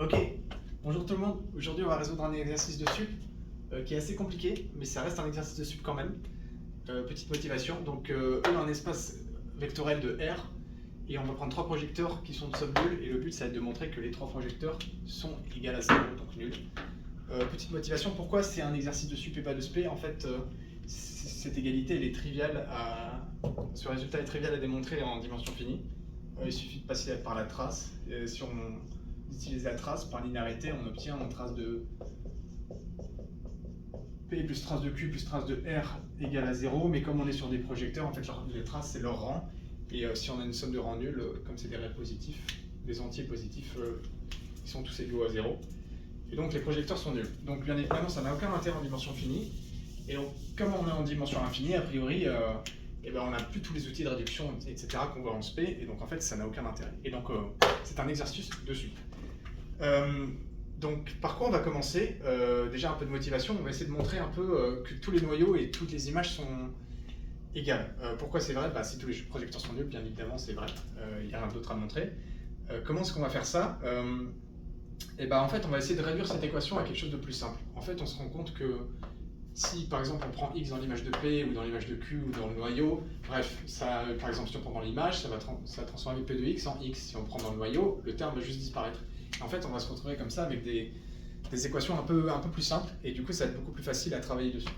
Ok, bonjour tout le monde. Aujourd'hui, on va résoudre un exercice de sup qui est assez compliqué, mais ça reste un exercice de sup quand même. Petite motivation. Donc, on a un espace vectoriel de R et on va prendre trois projecteurs qui sont de somme nulle. Et le but, ça va être de montrer que les trois projecteurs sont égaux à 0, donc nul. Petite motivation, pourquoi c'est un exercice de sup et pas de spé? En fait, cette égalité, elle est triviale ce résultat est trivial à démontrer en dimension finie. Il suffit de passer par la trace. Et si on utilise la trace par linéarité, on obtient une trace de P plus trace de Q plus trace de R égale à 0. Mais comme on est sur des projecteurs, en fait, les traces, c'est leur rang. Et si on a une somme de rangs nuls, comme c'est des raies positifs, des entiers positifs, ils sont tous égaux à 0. Et donc les projecteurs sont nuls. Donc bien évidemment, ça n'a aucun intérêt en dimension finie. Et donc, comme on est en dimension infinie, a priori, on n'a plus tous les outils de réduction, etc. qu'on voit en SP, et donc en fait, ça n'a aucun intérêt. Et donc, c'est un exercice de sup. Donc, par quoi on va commencer? Déjà, un peu de motivation. On va essayer de montrer un peu que tous les noyaux et toutes les images sont égales. Pourquoi c'est vrai? Si tous les projecteurs sont nuls, bien évidemment, c'est vrai. Il n'y a rien d'autre à montrer. Comment est-ce qu'on va faire ça? En fait, on va essayer de réduire cette équation à quelque chose de plus simple. En fait, on se rend compte que si, par exemple, on prend x dans l'image de P, ou dans l'image de Q, ou dans le noyau, bref, ça, par exemple, si on prend dans l'image, ça va transformer P de x en x. Si on prend dans le noyau, le terme va juste disparaître. Et en fait, on va se retrouver comme ça avec des équations un peu plus simples, et du coup, ça va être beaucoup plus facile à travailler dessus.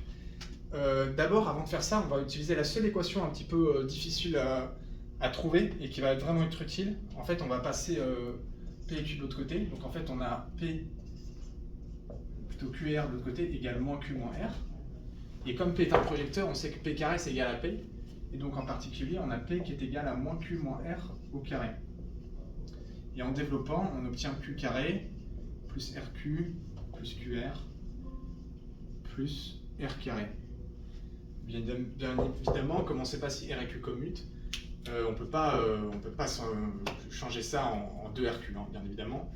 D'abord, avant de faire ça, on va utiliser la seule équation un petit peu difficile à trouver, et qui va vraiment être utile. En fait, on va passer P et Q de l'autre côté. Donc en fait, on a P plutôt QR de l'autre côté égale moins Q moins R. Et comme P est un projecteur, on sait que P carré c'est égal à P. Et donc en particulier, on a P qui est égal à moins Q moins R au carré. Et en développant, on obtient Q carré plus RQ plus QR plus R carré. Bien évidemment, comme on ne sait pas si R et Q commutent, on ne peut pas changer ça en 2RQ, hein, bien évidemment.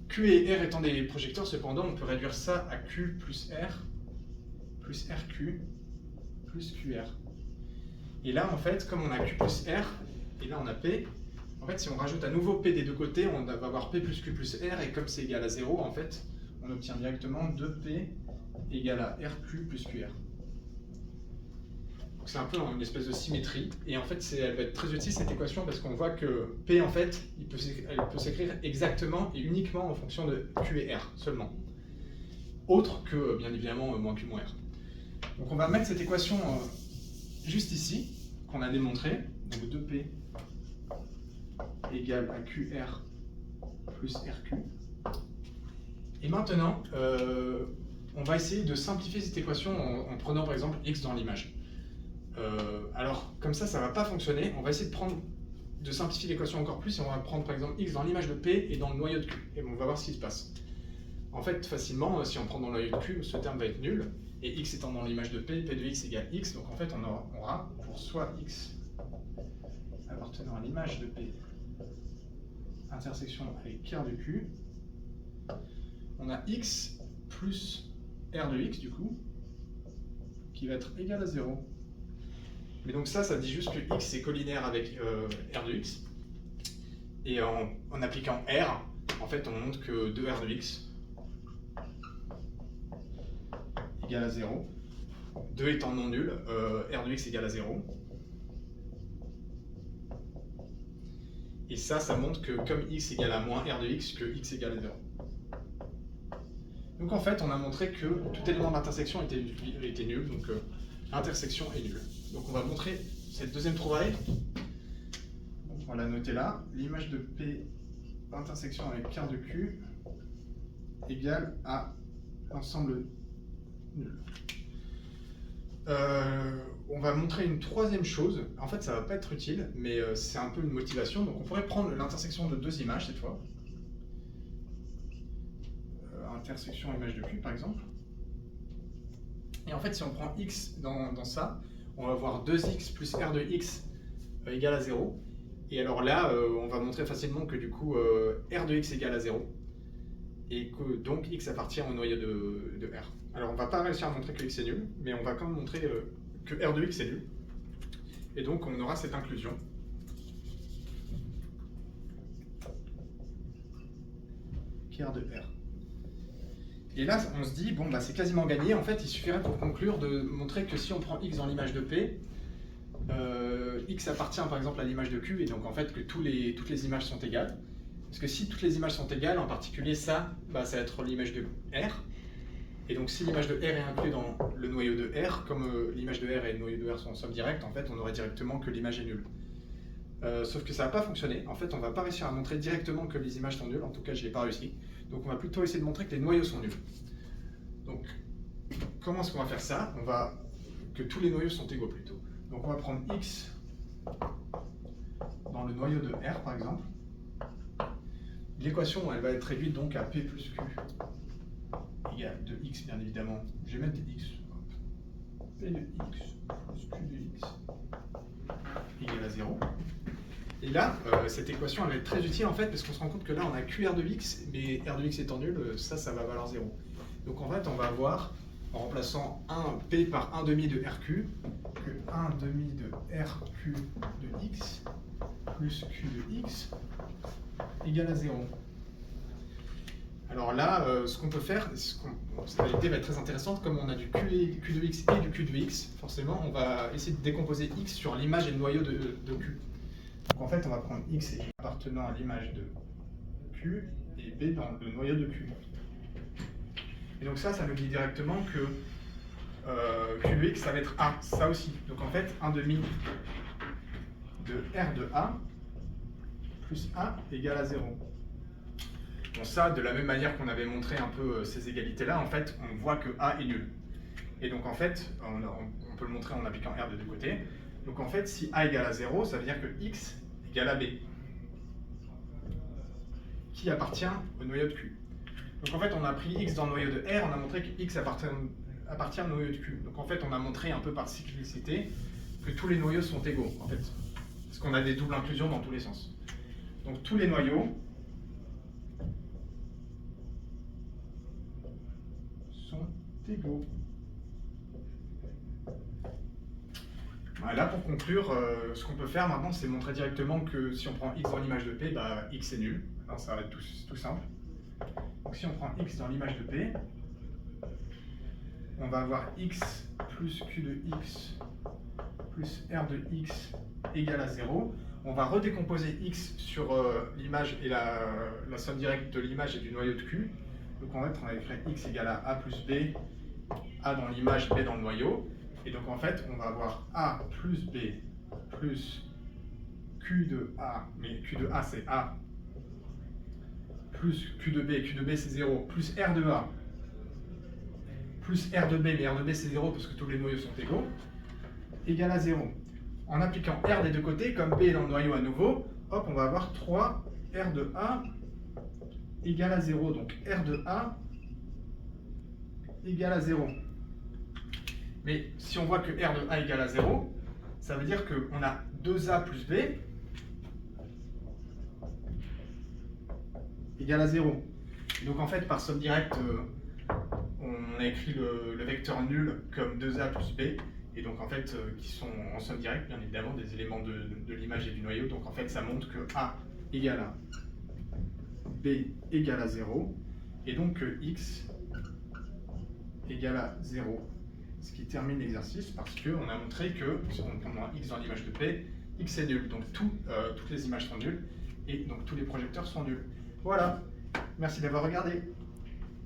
Q et R étant des projecteurs, cependant, on peut réduire ça à Q plus R plus RQ plus QR. Et là, en fait, comme on a Q plus R, et là on a P, en fait, si on rajoute à nouveau P des deux côtés, on va avoir P plus Q plus R, et comme c'est égal à 0, en fait, on obtient directement 2P égale à RQ plus QR. Donc c'est un peu une espèce de symétrie, et en fait, elle va être très utile cette équation, parce qu'on voit que P, en fait, elle peut s'écrire exactement et uniquement en fonction de Q et R seulement. Autre que, bien évidemment, moins Q moins R. Donc on va mettre cette équation juste ici, qu'on a démontrée, donc 2P égale à QR plus RQ. Et maintenant, on va essayer de simplifier cette équation en prenant par exemple x dans l'image. Alors, comme ça ne va pas fonctionner. On va essayer de simplifier l'équation encore plus, et on va prendre par exemple x dans l'image de P et dans le noyau de Q. Et on va voir ce qui se passe. En fait, facilement, si on prend dans le noyau de Q, ce terme va être nul. Et x étant dans l'image de P, P de x égale x. Donc en fait, on aura pour soit x appartenant à l'image de P, intersection avec R de Q, on a x plus R de x, du coup, qui va être égal à 0. Mais donc ça dit juste que x est collinéaire avec R de x. Et en appliquant R, en fait, on montre que 2R de x égale à 0. 2 étant non nul, R de x égale à 0. Et ça montre que comme x égale à moins R de x, que x égale à 0. Donc en fait, on a montré que tout élément d'intersection était nul, donc l'intersection est nulle. Donc on va montrer cette deuxième trouvaille. On va la noter là. L'image de P intersection avec R de Q égale à l'ensemble nul. On va montrer une troisième chose. En fait, ça ne va pas être utile, mais c'est un peu une motivation. Donc on pourrait prendre l'intersection de deux images cette fois. Intersection image de Q par exemple. Et en fait, si on prend x dans ça, on va avoir 2x plus R de x égale à 0. Et alors là, on va montrer facilement que du coup, R de x égale à 0. Et que donc x appartient au noyau de R. Alors on va pas réussir à montrer que x est nul, mais on va quand même montrer que R de x est nul. Et donc on aura cette inclusion. Qui QR de R. Et là, on se dit, bon, bah, c'est quasiment gagné. En fait, il suffirait pour conclure de montrer que si on prend X dans l'image de P, X appartient par exemple à l'image de Q, et donc en fait que toutes les images sont égales. Parce que si toutes les images sont égales, en particulier ça, bah, ça va être l'image de R. Et donc si l'image de R est inclue dans le noyau de R, comme l'image de R et le noyau de R sont en somme directe, en fait on aurait directement que l'image est nulle. Sauf que ça va pas fonctionner. En fait on va pas réussir à montrer directement que les images sont nulles, en tout cas je l'ai pas réussi. Donc on va plutôt essayer de montrer que les noyaux sont nuls. Donc comment est-ce qu'on va faire ça? On va que tous les noyaux sont égaux plutôt. Donc on va prendre X dans le noyau de R par exemple. L'équation elle va être réduite donc à P plus Q égale de X bien évidemment. Je vais mettre des X. P de X plus Q de X égale à 0. Et là, cette équation elle va être très utile en fait parce qu'on se rend compte que là on a QR de X, mais R de X étant nul, ça va valoir 0. Donc en fait on va avoir, en remplaçant 1 P par 1 demi de RQ, que 1 demi de RQ de X plus Q de X égale à 0. Alors là, ce qu'on peut faire, cette réalité va être très intéressante, comme on a du Q de X et du Q de X, forcément on va essayer de décomposer X sur l'image et le noyau de Q. Donc en fait on va prendre X appartenant à l'image de Q et B dans le noyau de Q. Et donc ça nous dit directement que Q de X ça va être A, ça aussi. Donc en fait 1 demi de R de A plus A égale à 0. Bon ça, de la même manière qu'on avait montré un peu ces égalités-là, en fait, on voit que A est nul. Et donc en fait, on peut le montrer en appliquant R de deux côtés. Donc en fait, si A égale à 0, ça veut dire que X égale à B, qui appartient au noyau de Q. Donc en fait, on a pris X dans le noyau de R, on a montré que X appartient au noyau de Q. Donc en fait, on a montré un peu par cyclicité que tous les noyaux sont égaux, en fait. Parce qu'on a des doubles inclusions dans tous les sens. Donc tous les noyaux sont égaux. Là, pour conclure, ce qu'on peut faire maintenant, c'est montrer directement que si on prend X dans l'image de P, bah, X est nul. Alors, ça va être tout simple. Donc si on prend X dans l'image de P, on va avoir X plus Q de X plus R de X égale à 0. On va redécomposer X sur l'image et la somme directe de l'image et du noyau de Q. Donc en fait, on va écrire X égale à A plus B, A dans l'image, B dans le noyau. Et donc en fait, on va avoir A plus B plus Q de A, mais Q de A c'est A, plus Q de B c'est 0, plus R de A, plus R de B, mais R de B c'est 0 parce que tous les noyaux sont égaux, égale à 0. En appliquant R des deux côtés, comme B est dans le noyau à nouveau, hop, on va avoir 3 R de A égale à 0. Donc R de A égale à 0. Mais si on voit que R de A égale à 0, ça veut dire qu'on a 2A plus B égale à 0. Donc en fait, par somme directe, on a écrit le vecteur nul comme 2A plus B, et donc en fait, qui sont en somme directe, bien évidemment, des éléments de l'image et du noyau. Donc en fait, ça montre que A égale à B égale à 0, et donc que X égale à 0. Ce qui termine l'exercice parce qu'on a montré que, si on prend X dans l'image de P, X est nul. Donc toutes les images sont nulles et donc tous les projecteurs sont nuls. Voilà, merci d'avoir regardé.